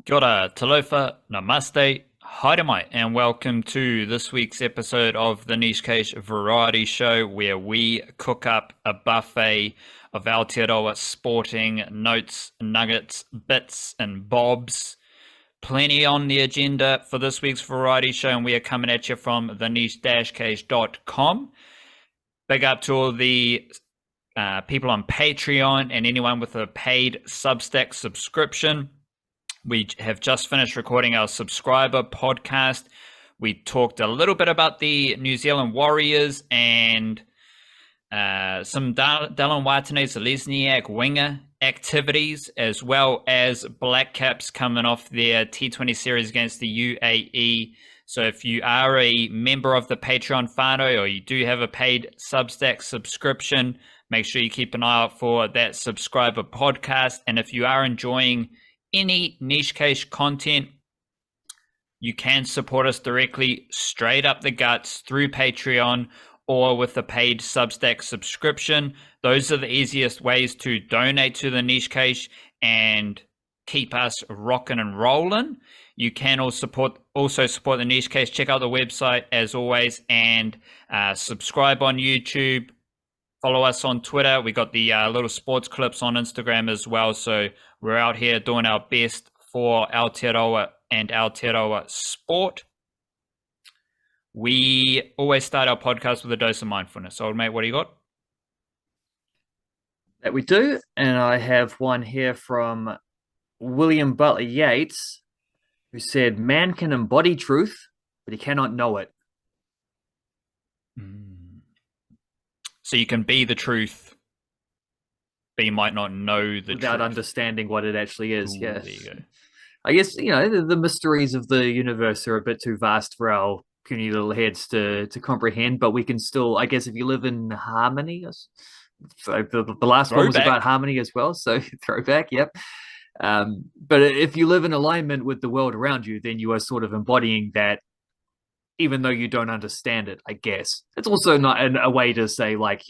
Kia ora, talofa, namaste, haere mai, and welcome to this week's episode of the Niche Cage Variety Show, where we cook up a buffet of Aotearoa sporting notes, nuggets, bits, and bobs. Plenty on the agenda for this week's variety show, and we are coming at you from the niche-cage.com. Big up to all the people on Patreon and anyone with a paid Substack subscription. We have just finished recording our subscriber podcast. We talked a little bit about the New Zealand Warriors and some Dallin Watene-Zelezniak winger activities, as well as Black Caps coming off their T20 series against the UAE. So if you are a member of the Patreon whānau, or you do have a paid Substack subscription, make sure you keep an eye out for that subscriber podcast. And if you are enjoying any Niche Cage content, you can support us directly, straight up the guts, through Patreon or with a paid Substack subscription. Those are the easiest ways to donate to the Niche Cage and keep us rocking and rolling. You can also support the Niche Cage. Check out the website as always, and subscribe on YouTube. Follow us on Twitter. We got the little sports clips on Instagram as well. So we're out here doing our best for Aotearoa and Aotearoa sport. We always start our podcast with a dose of mindfulness. Old mate, what do you got? That we do. And I have one here from William Butler Yeats, who said, "Man can embody truth, but he cannot know it." So you can be the truth, but you might not know the without truth. understanding what it actually is. Ooh, Yes. there you go. I guess, the mysteries of the universe are a bit too vast for our puny little heads to comprehend, but we can still, I guess, if you live in harmony. So the last one was about harmony as well, so throwback, yep. But if you live in alignment with the world around you, then you are sort of embodying that, even though you don't understand it, I guess. It's also not a way to say, like,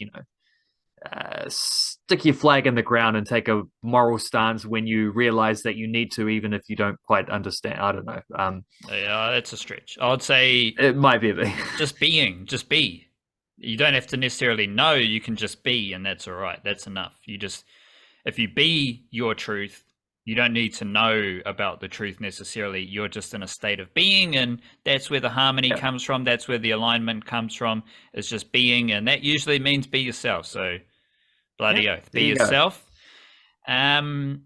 stick your flag in the ground and take a moral stance when you realize that you need to, even if you don't quite understand. I don't know. Yeah, that's a stretch. I would say it might be a bit. just be. You don't have to necessarily know, you can just be, and that's all right. That's enough. If you be your truth, you don't need to know about the truth necessarily. You're just in a state of being, and that's where the harmony comes from. That's where the alignment comes from. It's just being, and that usually means be yourself. So, bloody oath, be yourself. I'm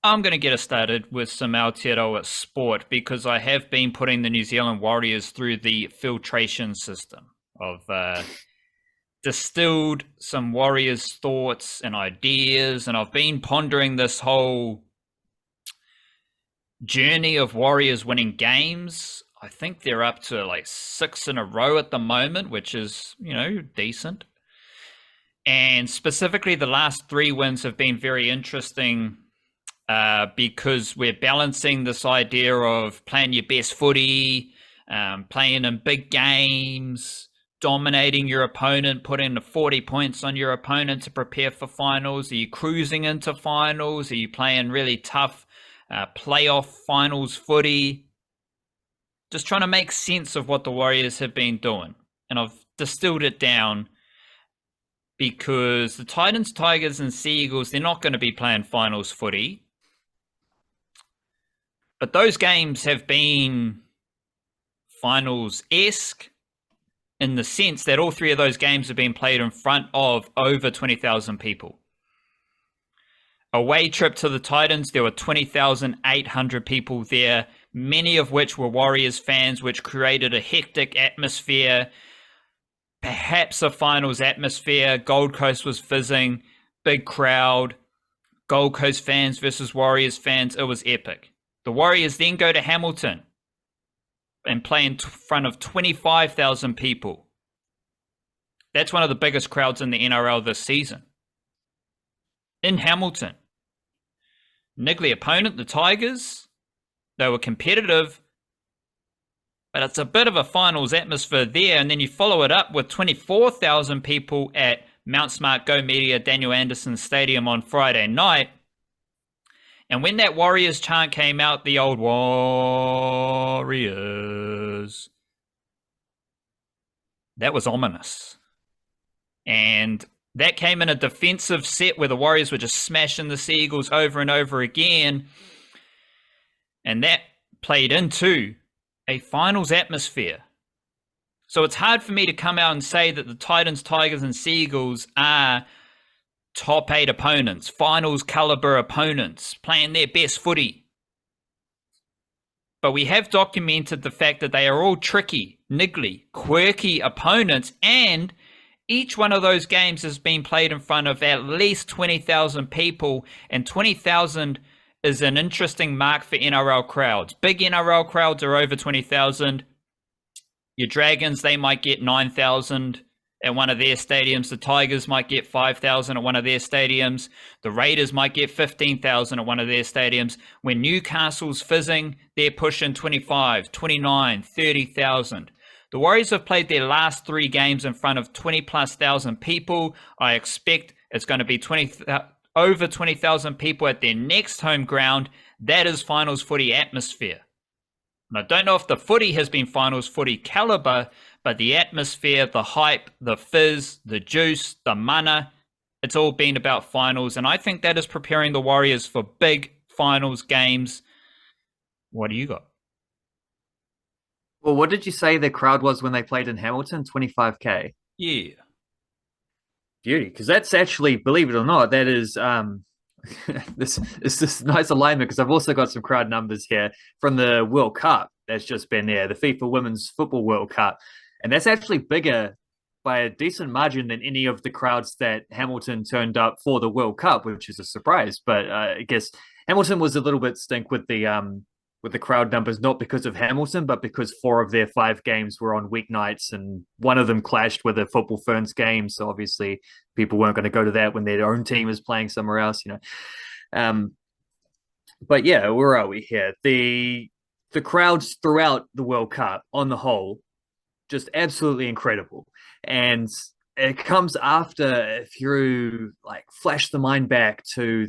going to get us started with some Aotearoa sport, because I have been putting the New Zealand Warriors through the filtration system of distilled some Warriors thoughts and ideas, and I've been pondering this whole journey of Warriors winning games. I think they're up to like 6 in a row at the moment, which is, decent. And specifically, the last 3 wins have been very interesting because we're balancing this idea of playing your best footy, playing in big games, dominating your opponent, putting the 40 points on your opponent to prepare for finals. Are you cruising into finals? Are you playing really tough playoff finals footy? Just trying to make sense of what the Warriors have been doing. And I've distilled it down because the Titans, Tigers, and Sea Eagles, they're not going to be playing finals footy. But those games have been finals-esque in the sense that all 3 of those games have been played in front of over 20,000 people. Away trip to the Titans, there were 20,800 people there, many of which were Warriors fans, which created a hectic atmosphere, perhaps a finals atmosphere. Gold Coast was fizzing, big crowd, Gold Coast fans versus Warriors fans. It was epic. The Warriors then go to Hamilton and play in front of 25,000 people. That's one of the biggest crowds in the NRL this season. In Hamilton. Niggly opponent, the Tigers. They were competitive, but it's a bit of a finals atmosphere there. And then you follow it up with 24,000 people at Mount Smart Go Media Daniel Anderson Stadium on Friday night. And when that Warriors chant came out, the old Warriors, that was ominous. And that came in a defensive set where the Warriors were just smashing the Seagulls over and over again. And that played into a finals atmosphere. So it's hard for me to come out and say that the Titans, Tigers, and Seagulls are top 8 opponents, finals caliber opponents, playing their best footy. But we have documented the fact that they are all tricky, niggly, quirky opponents, and each one of those games has been played in front of at least 20,000 people, and 20,000 is an interesting mark for NRL crowds. Big NRL crowds are over 20,000. Your Dragons, they might get 9,000 at one of their stadiums. The Tigers might get 5,000 at one of their stadiums. The Raiders might get 15,000 at one of their stadiums. When Newcastle's fizzing, they're pushing 25, 29, 30,000. The Warriors have played their last 3 games in front of 20+ thousand people. I expect it's going to be over 20,000 people at their next home ground. That is finals footy atmosphere. And I don't know if the footy has been finals footy caliber, but the atmosphere, the hype, the fizz, the juice, the mana, it's all been about finals. And I think that is preparing the Warriors for big finals games. What do you got? Well, what did you say the crowd was when they played in Hamilton? 25K. Yeah. Beauty, because that's actually, believe it or not, that is this nice alignment, because I've also got some crowd numbers here from the World Cup that's just been there, the FIFA Women's Football World Cup. And that's actually bigger by a decent margin than any of the crowds that Hamilton turned up for the World Cup, which is a surprise. But I guess Hamilton was a little bit stink with the crowd numbers, not because of Hamilton, but because 4 of their 5 games were on weeknights, and one of them clashed with a Football Ferns game. So obviously people weren't going to go to that when their own team is playing somewhere else, you know. But yeah, where are we here? The crowds throughout the World Cup on the whole, just absolutely incredible. And it comes after, if you like flash the mind back to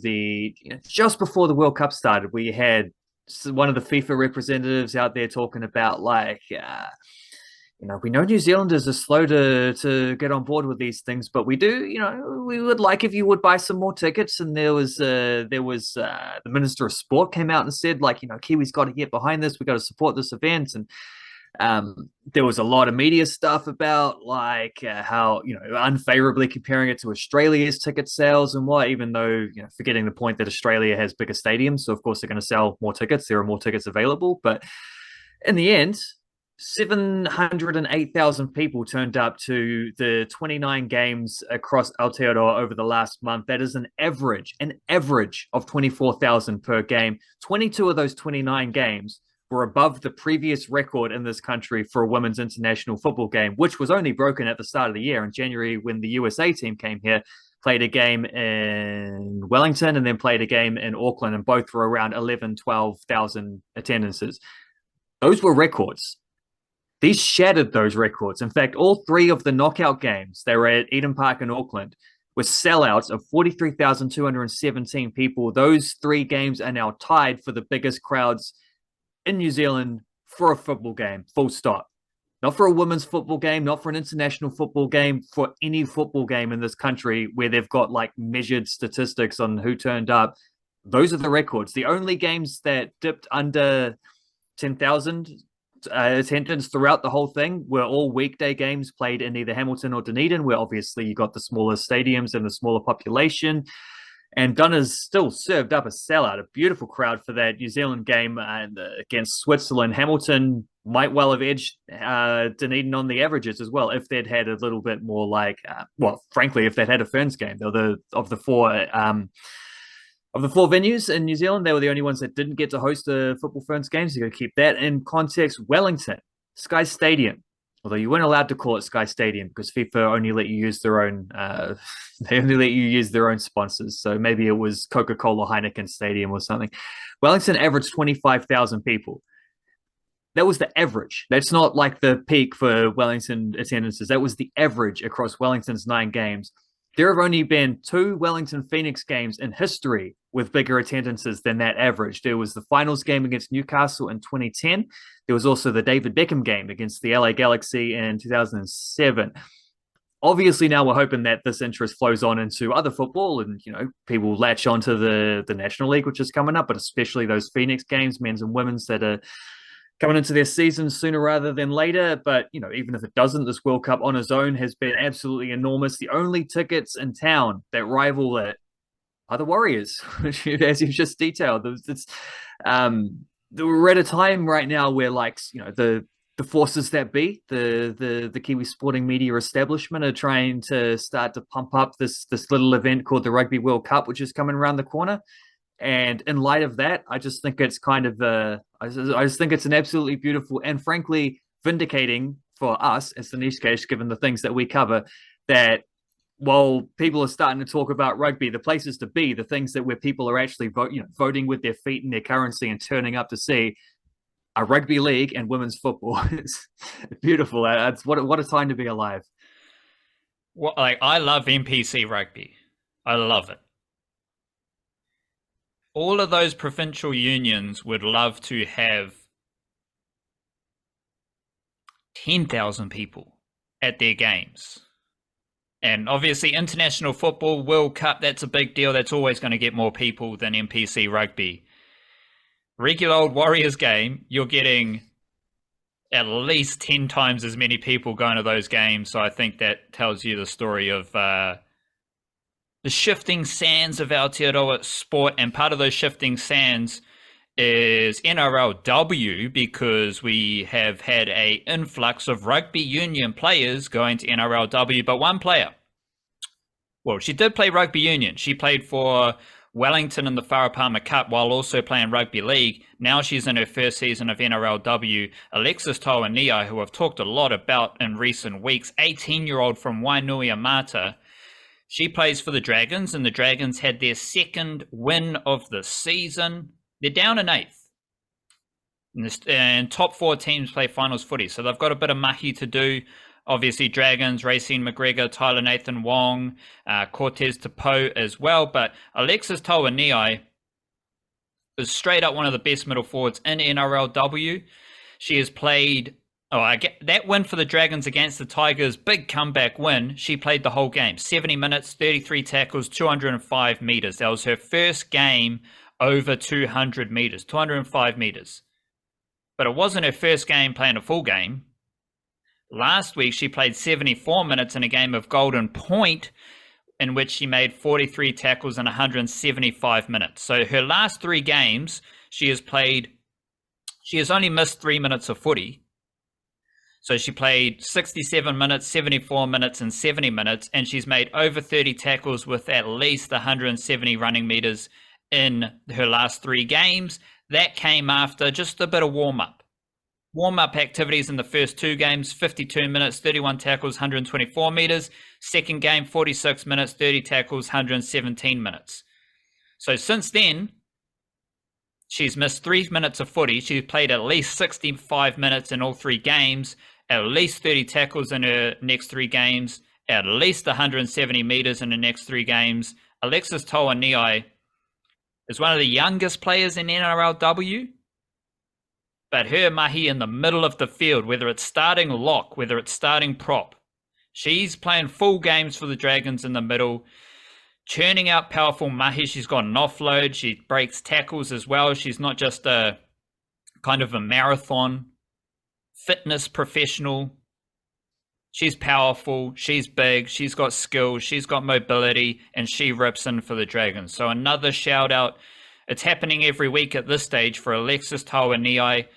just before the World Cup started, we had one of the FIFA representatives out there talking about we know New Zealanders are slow to get on board with these things, but we do, we would like if you would buy some more tickets. And there was the Minister of Sport came out and said, Kiwis got to get behind this. We got to support this event. And there was a lot of media stuff about how unfavorably comparing it to Australia's ticket sales and even though forgetting the point that Australia has bigger stadiums, so of course they're going to sell more tickets. There are more tickets available, but in the end, 708,000 people turned up to the 29 games across Aotearoa over the last month. That is an average of 24,000 per game. 22 of those 29 games were above the previous record in this country for a women's international football game, which was only broken at the start of the year in January when the USA team came here, played a game in Wellington, and then played a game in Auckland, and both were around 11, 12,000 attendances. Those were records. These shattered those records. In fact, all 3 of the knockout games, they were at Eden Park in Auckland, with sellouts of 43,217 people. Those 3 games are now tied for the biggest crowds in New Zealand for a football game, full stop. Not for a women's football game, not for an international football game, for any football game in this country where they've got measured statistics on who turned up. Those are the records. The only games that dipped under 10,000 attendance throughout the whole thing were all weekday games played in either Hamilton or Dunedin, where obviously you got the smaller stadiums and the smaller population. And Dunnes still served up a sellout, a beautiful crowd for that New Zealand game against Switzerland. Hamilton might well have edged Dunedin on the averages as well if they'd had a little bit more frankly, if they'd had a Ferns game. Of the four venues in New Zealand, they were the only ones that didn't get to host a Football Ferns game, so you got to keep that in context. Wellington, Sky Stadium. Although you weren't allowed to call it Sky Stadium because FIFA only let you use their own. They only let you use their own sponsors. So maybe it was Coca-Cola Heineken Stadium or something. Wellington averaged 25,000 people. That was the average. That's not like the peak for Wellington attendances. That was the average across Wellington's 9 games. There have only been 2 Wellington Phoenix games in history with bigger attendances than that average. There was the finals game against Newcastle in 2010. There was also the David Beckham game against the LA Galaxy in 2007. Obviously, now we're hoping that this interest flows on into other football, and people latch onto the National League, which is coming up, but especially those Phoenix games, men's and women's, that are coming into their season sooner rather than later. But even if it doesn't, this World Cup on its own has been absolutely enormous. The only tickets in town that rival it are the Warriors, which, as you've just detailed. We're at a time right now where, the forces that be, the Kiwi sporting media establishment, are trying to start to pump up this little event called the Rugby World Cup, which is coming around the corner. And in light of that, I just think it's I just think it's an absolutely beautiful and frankly vindicating for us as the niche case, given the things that we cover, that while people are starting to talk about rugby, the places to be, the things where people are actually voting with their feet and their currency and turning up to see a rugby league and women's football. It's beautiful. It's what a time to be alive. Well, I love NPC rugby. I love it. All of those provincial unions would love to have 10,000 people at their games. And obviously, international football, World Cup, that's a big deal. That's always going to get more people than NPC rugby. Regular old Warriors game, you're getting at least 10 times as many people going to those games. So I think that tells you the story of the shifting sands of Aotearoa sport, and part of those shifting sands is NRLW, because we have had a influx of rugby union players going to NRLW, but one player, well, she did play rugby union. She played for Wellington in the Farapama Cup while also playing rugby league. Now she's in her first season of NRLW. Alexis Tauaneai, who I've talked a lot about in recent weeks, 18-year-old from Wainuiomata. She plays for the Dragons, and the Dragons had their second win of the season. They're down in 8th. And top 4 teams play finals footy, so they've got a bit of mahi to do. Obviously, Dragons, Racine McGregor, Tyler Nathan Wong, Cortez Tapo as well. But Alexis Tauaneai is straight up one of the best middle forwards in NRLW. She has played... I get that win for the Dragons against the Tigers, big comeback win. She played the whole game, 70 minutes, 33 tackles, 205 meters. That was her first game over 200 meters, 205 meters. But it wasn't her first game playing a full game. Last week, she played 74 minutes in a game of Golden Point, in which she made 43 tackles in 175 minutes. So her last 3 games, she has only missed 3 minutes of footy. So she played 67 minutes, 74 minutes, and 70 minutes, and she's made over 30 tackles with at least 170 running meters in her last 3 games. That came after just a bit of warm-up. Warm-up activities in the first 2 games, 52 minutes, 31 tackles, 124 meters. Second game, 46 minutes, 30 tackles, 117 minutes. So since then, she's missed 3 minutes of footy. She's played at least 65 minutes in all 3 games, at least 30 tackles in her next 3 games, at least 170 meters in her next 3 games. Alexis Tauaneai is one of the youngest players in NRLW, but her mahi in the middle of the field, whether it's starting lock, whether it's starting prop, she's playing full games for the Dragons in the middle, churning out powerful mahi. She's got an offload. She breaks tackles as well. She's not just a kind of a marathon fitness professional. She's powerful. She's big. She's got skills. She's got mobility, and she rips in for the Dragons. So another shout out. It's happening every week at this stage for Alexis Tauaneai,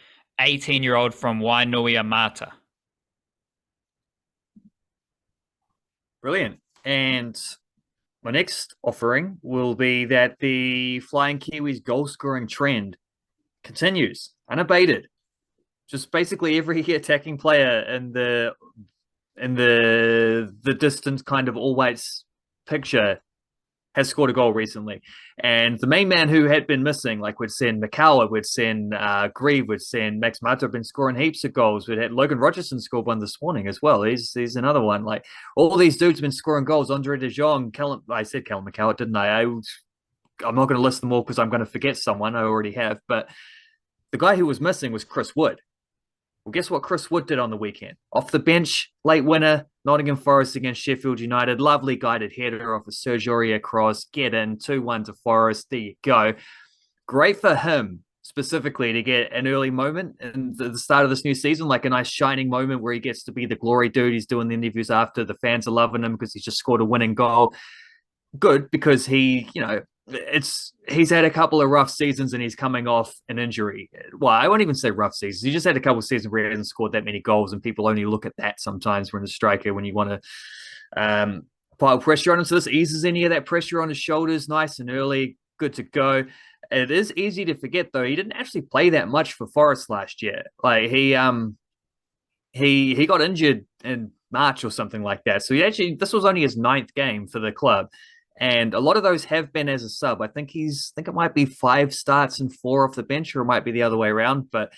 18-year-old from Wainuiomata. Brilliant. And my next offering will be that the Flying Kiwis goal scoring trend continues unabated. Just basically every attacking player in the distant kind of all whites picture has scored a goal recently. And the main man who had been missing, like we'd seen Makawa, we'd seen Grieve, we'd seen Max Mato been scoring heaps of goals. We'd had Logan Rogerson scored one this morning as well. He's another one. Like all these dudes have been scoring goals. Andre De Jong, I said Callum Makawa, didn't I? I'm not going to list them all because I'm going to forget someone. I already have. But the guy who was missing was Chris Wood. Well, guess what Chris Wood did on the weekend? Off the bench, late winner, Nottingham Forest against Sheffield United. Lovely guided header off a Serge Aurier cross. Get in, 2-1 to Forest. There you go. Great for him, specifically, to get an early moment in the start of this new season, like a nice shining moment where he gets to be the glory dude. He's doing the interviews after. The fans are loving him because he's just scored a winning goal. Good, because he's had a couple of rough seasons and he's coming off an injury. Well, I won't even say rough seasons. He just had a couple of seasons where he hasn't scored that many goals, and people only look at that sometimes when a striker, when you want to pile pressure on him. So this eases any of that pressure on his shoulders nice and early. Good to go. It is easy to forget, though, he didn't actually play that much for Forest last year. Like he got injured in March or something like that. So this was only his 9th game for the club. And a lot of those have been as a sub. I think it might be 5 starts and 4 off the bench, or it might be the other way around. But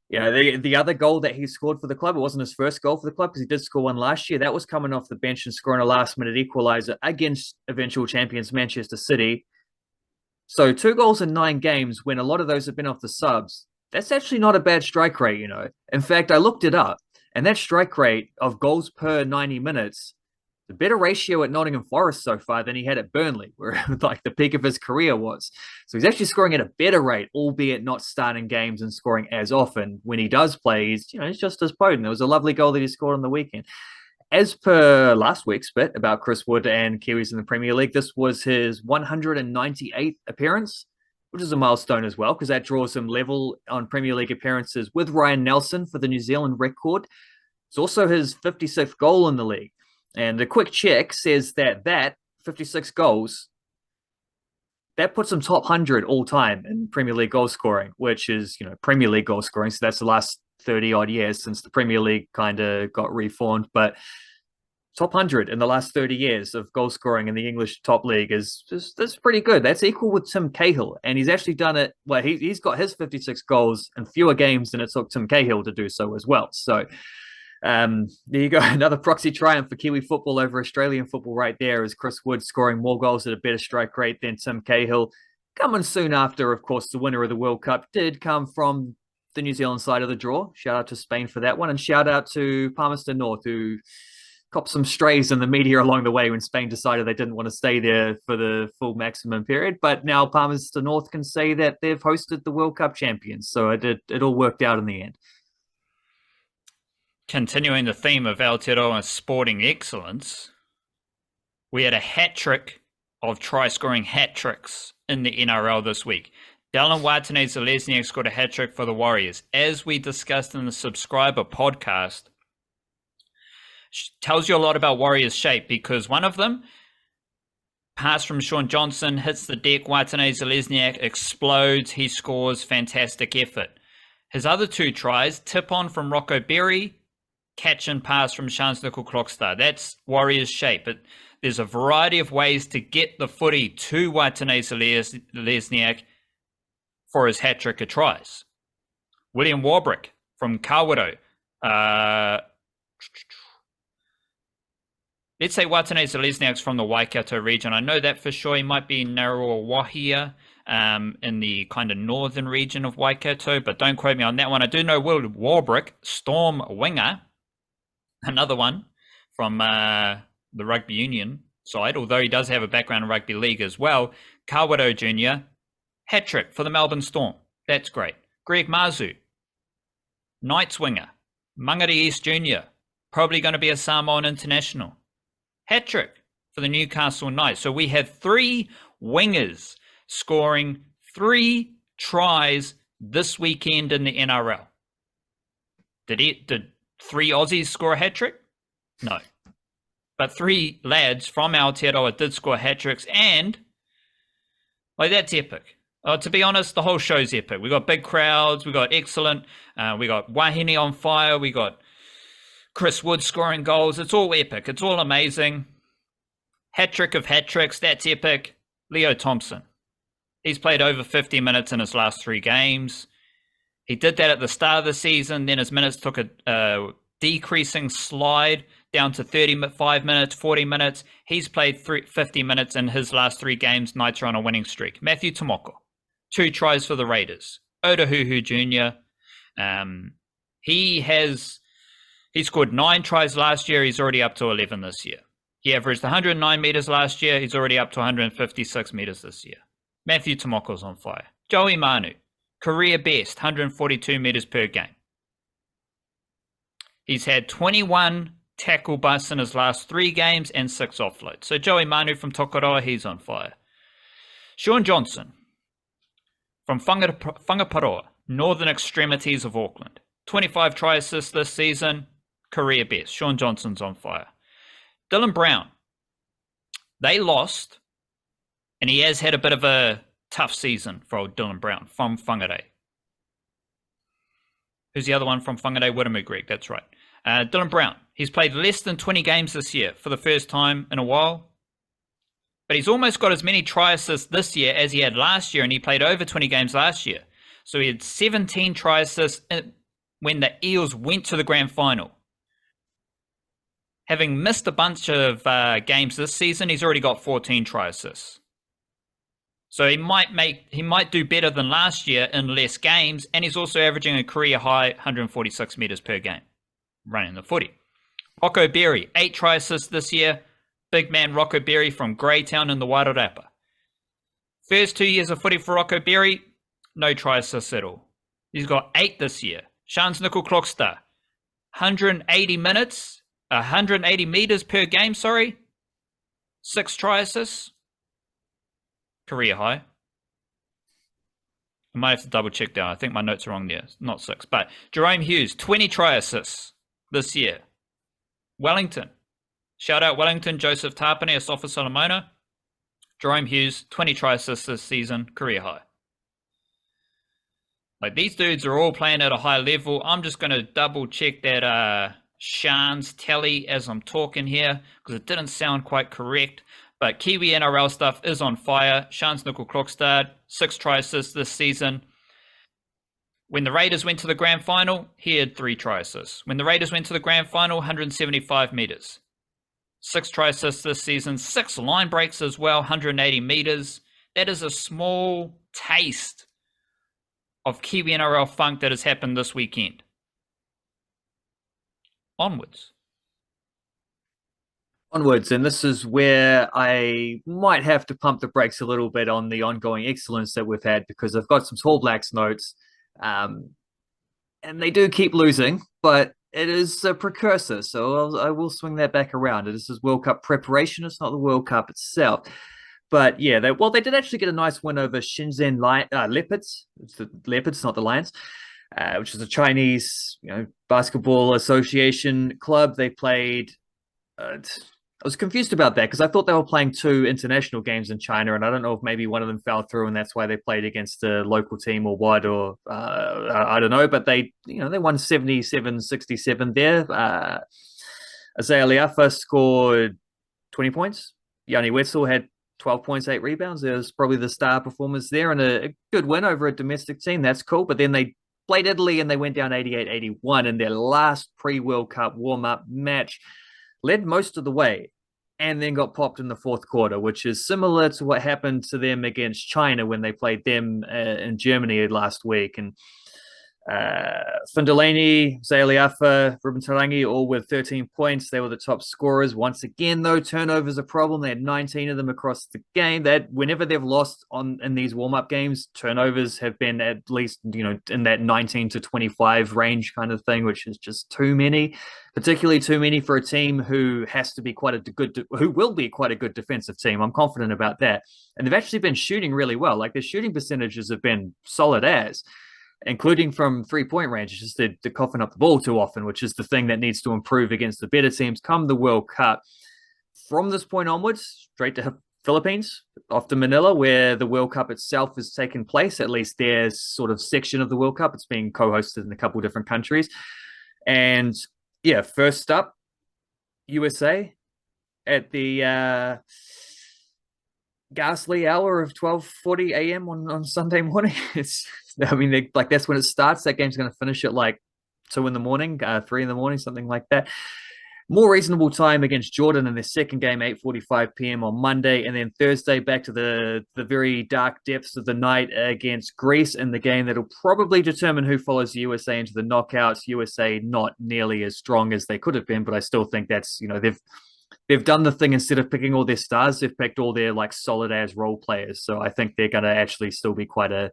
the other goal that he scored for the club, it wasn't his first goal for the club because he did score one last year. That was coming off the bench and scoring a last-minute equaliser against eventual champions Manchester City. So 2 goals in 9 games when a lot of those have been off the subs. That's actually not a bad strike rate, In fact, I looked it up, and that strike rate of goals per 90 minutes, the better ratio at Nottingham Forest so far than he had at Burnley, where like the peak of his career was. So he's actually scoring at a better rate, albeit not starting games and scoring as often. When he does play, he's just as potent. It was a lovely goal that he scored on the weekend. As per last week's bit about Chris Wood and Kiwis in the Premier League, this was his 198th appearance, which is a milestone as well, because that draws him level on Premier League appearances with Ryan Nelson for the New Zealand record. It's also his 56th goal in the league. And a quick check says that 56 goals, that puts him top 100 all time in Premier League goal scoring, which is, Premier League goal scoring. So that's the last 30 odd years since the Premier League kind of got reformed. But top 100 in the last 30 years of goal scoring in the English top league that's pretty good. That's equal with Tim Cahill. And he's actually done it. Well, he's got his 56 goals in fewer games than it took Tim Cahill to do so as well. So, there you go. Another proxy triumph for Kiwi football over Australian football right there, is Chris Wood scoring more goals at a better strike rate than Tim Cahill. Coming soon after, of course, the winner of the World Cup did come from the New Zealand side of the draw. Shout out to Spain for that one, and shout out to Palmerston North, who copped some strays in the media along the way when Spain decided they didn't want to stay there for the full maximum period. But now Palmerston North can say that they've hosted the World Cup champions. So it all worked out in the end. Continuing the theme of Aotearoa sporting excellence, we had a hat-trick of try-scoring hat-tricks in the NRL this week. Dallin Watene-Zelezniak scored a hat-trick for the Warriors. As we discussed in the subscriber podcast, tells you a lot about Warriors' shape, because one of them, pass from Sean Johnson, hits the deck, Watene-Zelezniak explodes, he scores, fantastic effort. His other 2 tries, tip-on from Rocco Berry, catch and pass from Shans Nickel-Clockstar. That's Warriors' shape. But there's a variety of ways to get the footy to Watene-Zelezniak for his hat-trick of tries. William Warbrick from Kawerau. Let's say Watene-Zelezniak's from the Waikato region. I know that for sure. He might be in Narua-Wahia, in the kind of northern region of Waikato, but don't quote me on that one. I do know Will Warbrick, Storm winger, another one from the rugby union side, although he does have a background in rugby league as well. Kawerau Jr., hat-trick for the Melbourne Storm. That's great. Greg Mazu, Knights winger. Mangere East Jr., probably going to be a Samoan international. Hat-trick for the Newcastle Knights. So we had 3 wingers scoring 3 tries this weekend in the NRL. Did 3 Aussies score a hat-trick? No. But 3 lads from Aotearoa did score hat-tricks, and that's epic. To be honest, the whole show's epic. We got big crowds, we got excellent, we got Wahine on fire, we got Chris Wood scoring goals. It's all epic. It's all amazing. Hat-trick of hat-tricks, that's epic. Leo Thompson. He's played over 50 minutes in his last 3 games. He did that at the start of the season. Then his minutes took a decreasing slide down to 35 minutes, 40 minutes. He's played 50 minutes in his last 3 games. Knights are on a winning streak. Matthew Tomoko, 2 tries for the Raiders. Otahuhu Jr. He scored 9 tries last year. He's already up to 11 this year. He averaged 109 meters last year. He's already up to 156 meters this year. Matthew Tomoko's on fire. Joey Manu, career best, 142 meters per game. He's had 21 tackle busts in his last 3 games and 6 offloads. So Joey Manu from Tokoroa, he's on fire. Sean Johnson from Whangaparoa, northern extremities of Auckland. 25 try assists this season, career best. Sean Johnson's on fire. Dylan Brown, they lost, and he has had a bit of a tough season for old Dylan Brown from Whangarei. Who's the other one from Whangarei? Wiremu Greg, that's right. Dylan Brown, he's played less than 20 games this year for the first time in a while, but he's almost got as many try assists this year as he had last year, and he played over 20 games last year. So he had 17 try assists when the Eels went to the grand final. Having missed a bunch of games this season, he's already got 14 try assists. So he might do better than last year in less games, and he's also averaging a career high 146 meters per game running the footy. Rocco Berry, 8 try assists this year. Big man Rocco Berry from Greytown in the Wairarapa. First 2 years of footy for Rocco Berry, no try assists at all. He's got 8 this year. Shans Nickel Clockstar, 180 minutes, 180 meters per game, 6 try assists. Career high. I might have to double check that. I think my notes are wrong there. Not 6. But Jerome Hughes, 20 try assists this year. Wellington. Shout out Wellington, Joseph Tapane, Asafa Solomona. Jerome Hughes, 20 try assists this season. Career high. Like, these dudes are all playing at a high level. I'm just going to double check that Shan's tally as I'm talking here, because it didn't sound quite correct. But Kiwi-NRL stuff is on fire. Shans Nickel Krokstad, 6 try assists this season. When the Raiders went to the grand final, he had 3 try assists. When the Raiders went to the grand final, 175 meters. 6 try assists this season. 6 line breaks as well, 180 meters. That is a small taste of Kiwi-NRL funk that has happened this weekend. Onwards. And this is where I might have to pump the brakes a little bit on the ongoing excellence that we've had, because I've got some Tall Blacks notes, and they do keep losing, but it is a precursor, so I will swing that back around. This is World Cup preparation, it's not the World Cup itself. But yeah, they did actually get a nice win over Shenzhen Leopards. It's the Leopards, not the Lions, which is a Chinese basketball association club. They played... I was confused about that because I thought they were playing 2 international games in China, and I don't know if maybe one of them fell through and that's why they played against a local team or what, or I don't know. But they won 77-67 there. Isaiah Leafa scored 20 points. Yanni Wetzel had 12 points, 8 rebounds. It was probably the star performance there, and a good win over a domestic team. That's cool. But then they played Italy and they went down 88-81 in their last pre-World Cup warm-up match. Led most of the way, and then got popped in the fourth quarter, which is similar to what happened to them against China when they played them in Germany last week. And Fundelani, Zaliafa, Ruben Tarangi, all with 13 points. They were the top scorers. Once again, though, turnovers a problem. They had 19 of them across the game. That whenever they've lost in these warm-up games, turnovers have been at least, in that 19 to 25 range kind of thing, which is just too many, particularly too many for a team who will be quite a good defensive team. I'm confident about that. And they've actually been shooting really well. Like, their shooting percentages have been solid as, including from 3-point range. It's just they're coughing up the ball too often, which is the thing that needs to improve against the better teams come the World Cup. From this point onwards, straight to Philippines, off to Manila, where the World Cup itself has taken place. At least their sort of section of the World Cup. It's being co-hosted in a couple different countries. And yeah, first up, USA. at the ghastly hour of 12:40 a.m. on Sunday morning. It's I mean like that's when it starts. That game's going to finish at like 2 in the morning, 3 in the morning, something like that. More reasonable time against Jordan in their second game, 8:45 p.m. on Monday, and then Thursday back to the very dark depths of the night against Greece in the game that'll probably determine who follows the USA into the knockouts. USA not nearly as strong as they could have been, but I still think that's they've done the thing. Instead of picking all their stars, they've picked all their like solid as role players. So I think they're going to actually still be quite a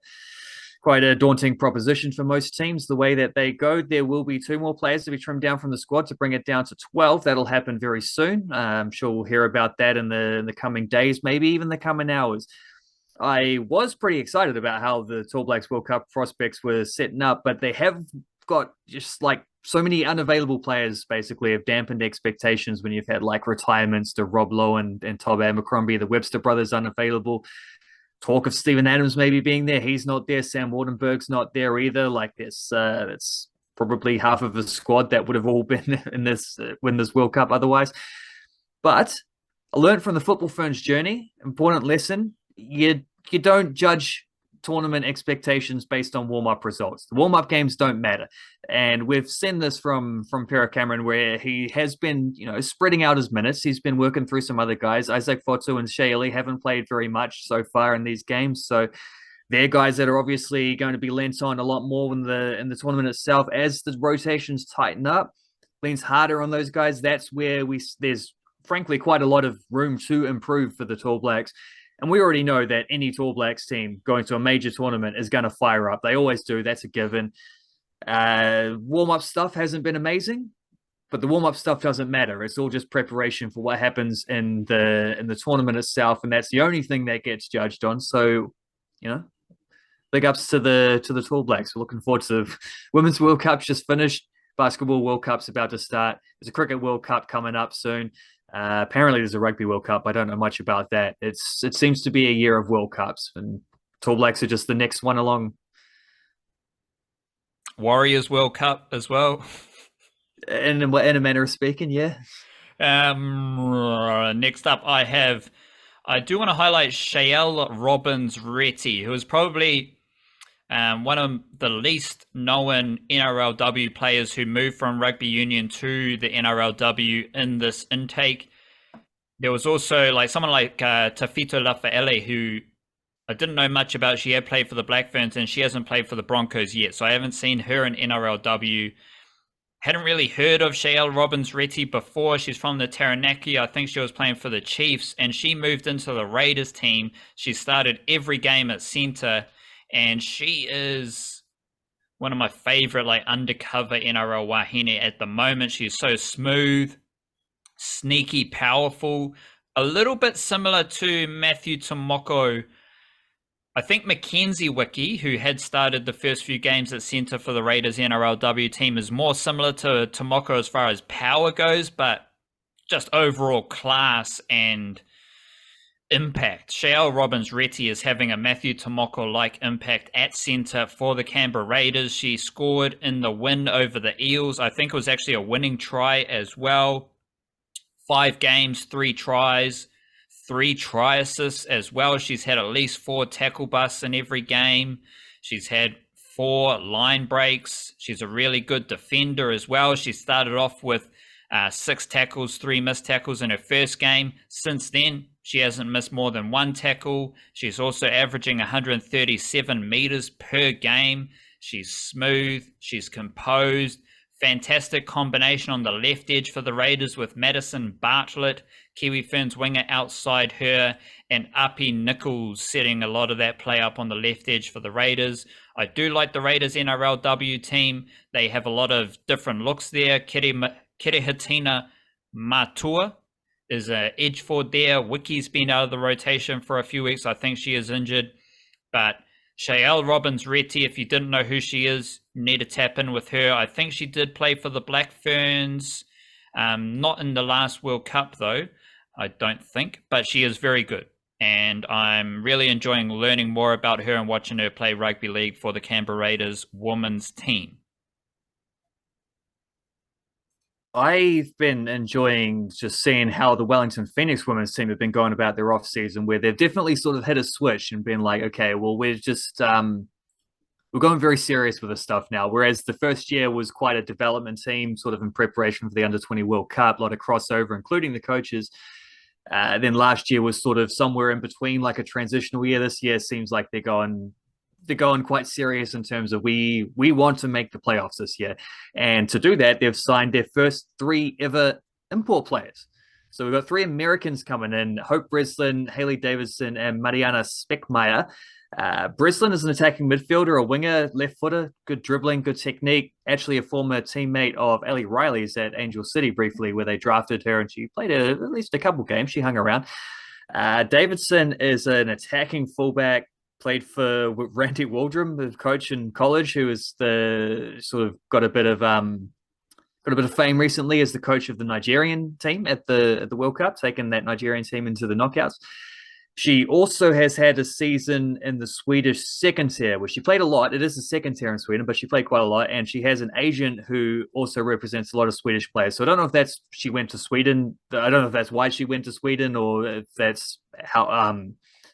daunting proposition for most teams. The way that they go, there will be two more players to be trimmed down from the squad to bring it down to 12. That'll happen very soon. I'm sure we'll hear about that in the coming days, maybe even the coming hours. I was pretty excited about how the All Blacks World Cup prospects were setting up, but they have got just like so many unavailable players basically have dampened expectations when you've had like retirements to Rob Lowe and Todd Abercrombie, the Webster brothers unavailable. Talk of Steven Adams maybe being there. He's not there. Sam Wardenberg's not there either. Like this, that's probably half of the squad that would have all been in this win this World Cup otherwise. But I learned from the Football Ferns journey, important lesson. You don't judge tournament expectations based on warm-up results. The warm-up games don't matter. And we've seen this from Pero Cameron, where he has been, spreading out his minutes. He's been working through some other guys. Isaac Fotu and Cheyelle haven't played very much so far in these games. So they're guys that are obviously going to be lent on a lot more in the tournament itself. As the rotations tighten up, leans harder on those guys. That's where there's frankly quite a lot of room to improve for the All Blacks. And we already know that any All Blacks team going to a major tournament is going to fire up. They always do. That's a given. Warm-up stuff hasn't been amazing, but the warm-up stuff doesn't matter. It's all just preparation for what happens in the tournament itself, and that's the only thing that gets judged on. So, big ups to the All Blacks. We're looking forward to the Women's World Cup just finished. Basketball World Cup's about to start. There's a Cricket World Cup coming up soon. Apparently there's a Rugby World Cup. I don't know much about that. It seems to be a year of World Cups, and All Blacks are just the next one along. Warriors World Cup as well. In a manner of speaking, yeah. Next up, I do want to highlight Cheyelle Robins-Reti, who is probably one of the least known NRLW players who moved from rugby union to the NRLW in this intake. There was also like someone like Tafito Lafaele, who I didn't know much about. She had played for the Black Ferns and she hasn't played for the Broncos yet, so I haven't seen her in NRLW. Hadn't really heard of Cheyelle Robins-Reti before. She's from the Taranaki. I think she was playing for the Chiefs, and she moved into the Raiders team. She started every game at center, and she is one of my favorite like undercover NRL wahine at the moment. She's so smooth, sneaky, powerful, a little bit similar to Matthew Tomoko. I think Mackenzie Wiki, who had started the first few games at centre for the Raiders NRLW team, is more similar to Tomoko as far as power goes, but just overall class and impact. Cheyelle Robins-Reti is having a Matthew Tomoko-like impact at centre for the Canberra Raiders. She scored in the win over the Eels. I think it was actually a winning try as well. 5 games, 3 tries. 3 try assists as well. She's had at least 4 tackle busts in every game. She's had 4 line breaks. She's a really good defender as well. She started off with 6 tackles, 3 missed tackles in her first game. Since then, she hasn't missed more than 1 tackle. She's also averaging 137 meters per game. She's smooth. She's composed. Fantastic combination on the left edge for the Raiders with Madison Bartlett, Kiwi Ferns winger outside her, and Api Nichols setting a lot of that play up on the left edge for the Raiders. I do like the Raiders NRLW team. They have a lot of different looks there. Kirihatina Matua is an edge forward there. Wiki's been out of the rotation for a few weeks. I think she is injured. But Cheyelle Robins-Reti, if you didn't know who she is, need to tap in with her. I think she did play for the Black Ferns. Not in the last World Cup, though, I don't think. But she is very good. And I'm really enjoying learning more about her and watching her play rugby league for the Canberra Raiders women's team. I've been enjoying just seeing how the Wellington Phoenix Women's team have been going about their off season, where they've definitely sort of hit a switch and been like, okay, well, we're going very serious with this stuff now. Whereas the first year was quite a development team, sort of in preparation for the Under-20 World Cup, a lot of crossover, including the coaches. Then last year was sort of somewhere in between, like a transitional year. This year seems like they're going quite serious in terms of we want to make the playoffs this year. And to do that, they've signed their first three ever import players. So we've got three Americans coming in: Hope Breslin, Haley Davidson, and Mariana Speckmeyer. Breslin is an attacking midfielder, a winger, left footer, good dribbling, good technique. Actually, a former teammate of Ellie Riley's at Angel City briefly, where they drafted her, and she played at least a couple games. She hung around. Davidson is an attacking fullback, played for Randy Waldrum, the coach in college, who is the sort of got a bit of fame recently as the coach of the Nigerian team at the World Cup, taking that Nigerian team into the knockouts. She also has had a season in the Swedish second tier, where she played a lot. It is the second tier in Sweden, but she played quite a lot. And she has an agent who also represents a lot of Swedish players. So I don't know if that's she went to Sweden. I don't know if that's why she went to Sweden, or if that's how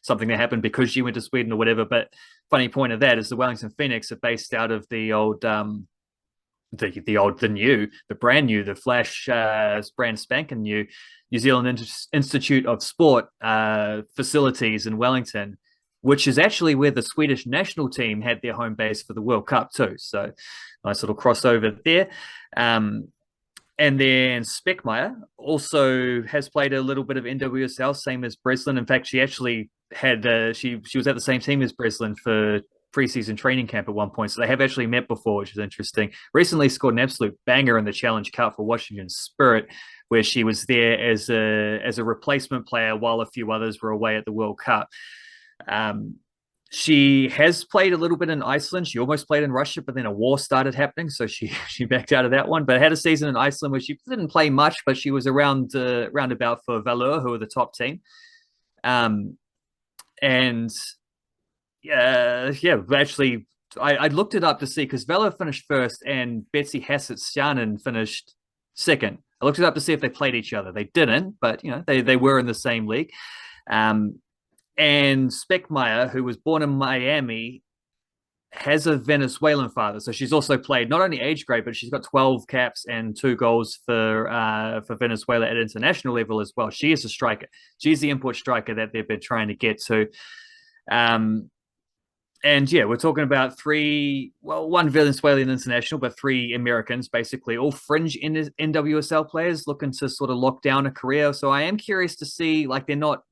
something that happened because she went to Sweden or whatever. But funny point of that is the Wellington Phoenix are based out of the old the brand new, the flash brand spanking new New Zealand Institute of Sport facilities in Wellington, which is actually where the Swedish national team had their home base for the World Cup too. So nice little crossover there. And then Speckmeyer also has played a little bit of NWSL, same as Breslin. In fact, she actually had she was at the same team as Breslin for preseason training camp at one point. So they have actually met before, which is interesting. Recently scored an absolute banger in the Challenge Cup for Washington Spirit, where she was there as a replacement player while a few others were away at the World Cup. She has played a little bit in Iceland. She almost played in Russia, but then a war started happening, so she backed out of that one. But had a season in Iceland where she didn't play much, but she was around roundabout for Valur, who are the top team. And actually, I looked it up to see, because Valur finished first and Betsy Hassett-Stjanen finished second. I looked it up to see if they played each other. They didn't, but they were in the same league. And Speckmeyer, who was born in Miami, has a Venezuelan father. So she's also played not only age grade, but she's got 12 caps and 2 goals for Venezuela at international level as well. She is a striker. She's the import striker that they've been trying to get to. And yeah, we're talking about one Venezuelan international, but 3 Americans, basically all fringe NWSL players looking to sort of lock down a career. So I am curious to see, like, they're not,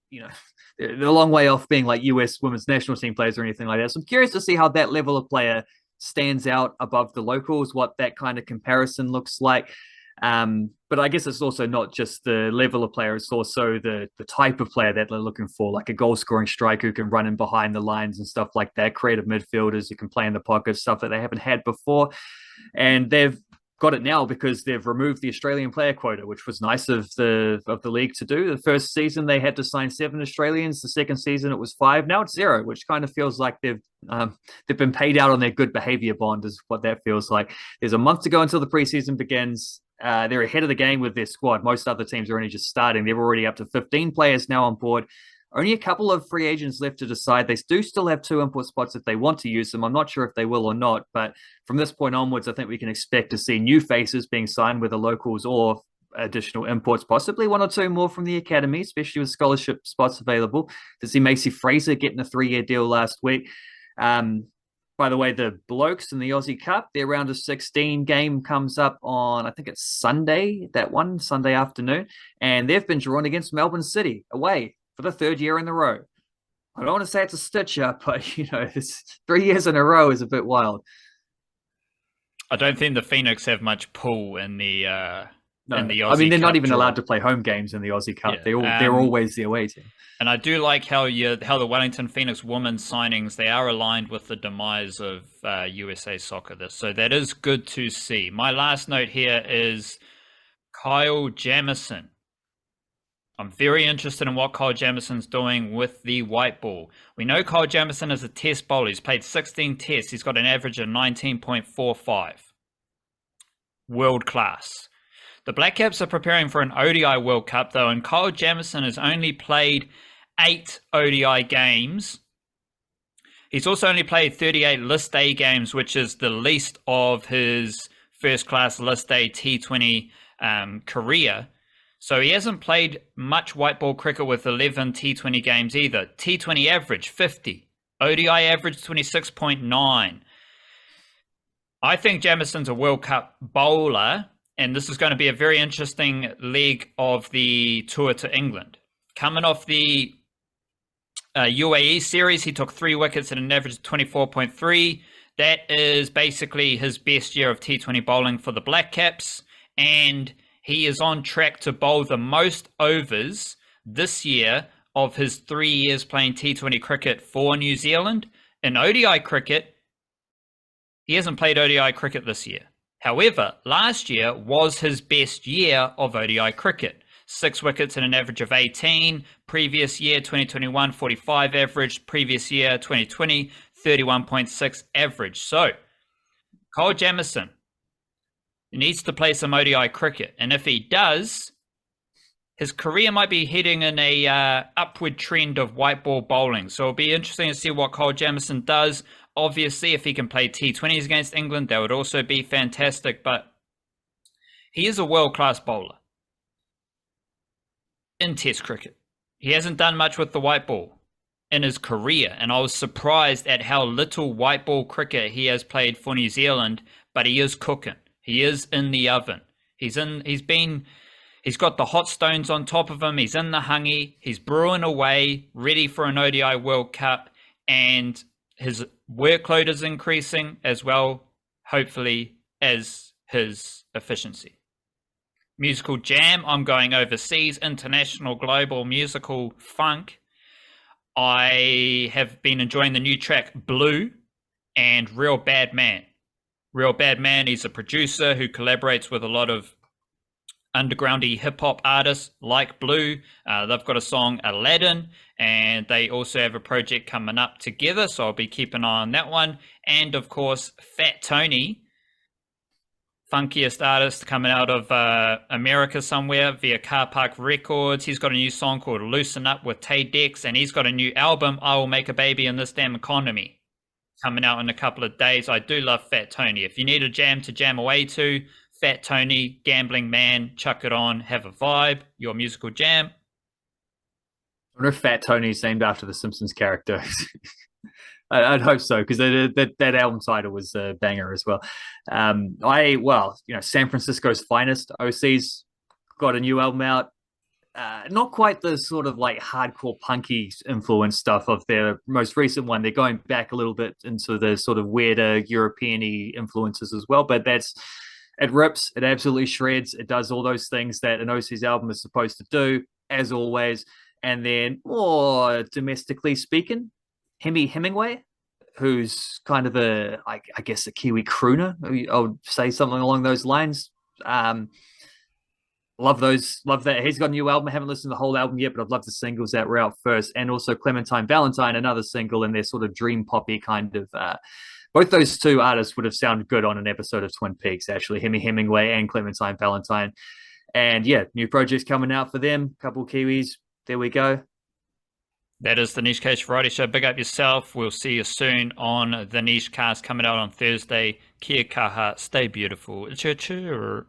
they're a long way off being like US women's national team players or anything like that. So I'm curious to see how that level of player stands out above the locals, what that kind of comparison looks like. But I guess it's also not just the level of player, it's also the type of player that they're looking for, like a goal-scoring striker who can run in behind the lines and stuff like that, creative midfielders who can play in the pocket, stuff that they haven't had before. And they've got it now because they've removed the Australian player quota, which was nice of the league to do. The first season they had to sign 7 Australians. The second season it was 5. Now it's 0, which kind of feels like they've been paid out on their good behavior bond, is what that feels like. There's a month to go until the preseason begins. They're ahead of the game with their squad. Most other teams are only just starting. They're already up to 15 players now on board. Only a couple of free agents left to decide. They do still have 2 import spots if they want to use them. I'm not sure if they will or not, but from this point onwards, I think we can expect to see new faces being signed, whether locals or additional imports, possibly 1 or 2 more from the academy, especially with scholarship spots available. To see Macy Fraser getting a 3-year deal last week. By the way, the blokes in the Aussie Cup, their round of 16 game comes up on, I think it's Sunday afternoon, and they've been drawn against Melbourne City away for the 3rd year in a row. I don't want to say it's a stitch up, but it's 3 years in a row is a bit wild. I don't think the Phoenix have much pull in the Aussie I mean, they're Cup not even draw. allowed to play home games in the Aussie Cup. Yeah. They're always the away team. And I do like how the Wellington Phoenix Women signings, they are aligned with the demise of USA Soccer. So that is good to see. My last note here is Kyle Jamieson. I'm very interested in what Kyle Jamieson's doing with the white ball. We know Kyle Jamieson is a test bowler. He's played 16 tests. He's got an average of 19.45. World class. The Black Caps are preparing for an ODI World Cup, though, and Kyle Jamieson has only played 8 ODI games. He's also only played 38 List A games, which is the least of his first-class List A T20 career. So he hasn't played much white ball cricket with 11 T20 games either. T20 average, 50. ODI average, 26.9. I think Jamieson's a World Cup bowler, and this is going to be a very interesting leg of the tour to England. Coming off the UAE series, he took 3 wickets at an average of 24.3. That is basically his best year of T20 bowling for the Black Caps, and he is on track to bowl the most overs this year of his 3 years playing T20 cricket for New Zealand. In ODI cricket, he hasn't played ODI cricket this year. However, last year was his best year of ODI cricket. 6 wickets at an average of 18. Previous year, 2021, 45 average. Previous year, 2020, 31.6 average. So, Kyle Jamieson needs to play some ODI cricket. And if he does, his career might be heading in a upward trend of white ball bowling. So it'll be interesting to see what Kyle Jamieson does. Obviously, if he can play T20s against England, that would also be fantastic. But he is a world-class bowler in Test cricket. He hasn't done much with the white ball in his career, and I was surprised at how little white ball cricket he has played for New Zealand, but he is cooking. He is in the oven. He's got the hot stones on top of him. He's in the hangi. He's brewing away, ready for an ODI World Cup, and his workload is increasing as well, hopefully, as his efficiency. Musical jam, I'm going overseas, international, global, musical funk. I have been enjoying the new track Blue and Real Bad Man. Real Bad Man, he's a producer who collaborates with a lot of undergroundy hip-hop artists like Blue. They've got a song Aladdin, and they also have a project coming up together, so I'll be keeping an eye on that one. And of course, Fat Tony, funkiest artist coming out of America somewhere via Car Park Records. He's got a new song called Loosen Up with Tay Dex, and he's got a new album, I Will Make a Baby in This Damn Economy, coming out in a couple of days. I do love Fat Tony. If you need a jam to jam away to, Fat Tony, Gambling Man, chuck it on, have a vibe, your musical jam. I wonder if Fat Tony's named after the Simpsons character. I'd hope so, because that album title was a banger as well. San Francisco's Finest, OC's got a new album out. Not quite the sort of like hardcore punky influence stuff of their most recent one. They're going back a little bit into the sort of weirder European-y influences as well, but it rips, it absolutely shreds, it does all those things that an OC's album is supposed to do, as always. And then, more domestically speaking, Hemingway, who's kind of I guess a Kiwi crooner, I would say something along those lines. Love that. He's got a new album. I haven't listened to the whole album yet, but I've loved the singles that were out first. And also Clementine Valentine, another single in their sort of dream poppy kind of both those two artists would have sounded good on an episode of Twin Peaks, actually, Hemingway and Clementine Valentine. And yeah, new projects coming out for them. Couple Kiwis. There we go. That is the Niche Case Variety Show. Big up yourself. We'll see you soon on the Niche Cast coming out on Thursday. Kia kaha. Stay beautiful. It's your tour.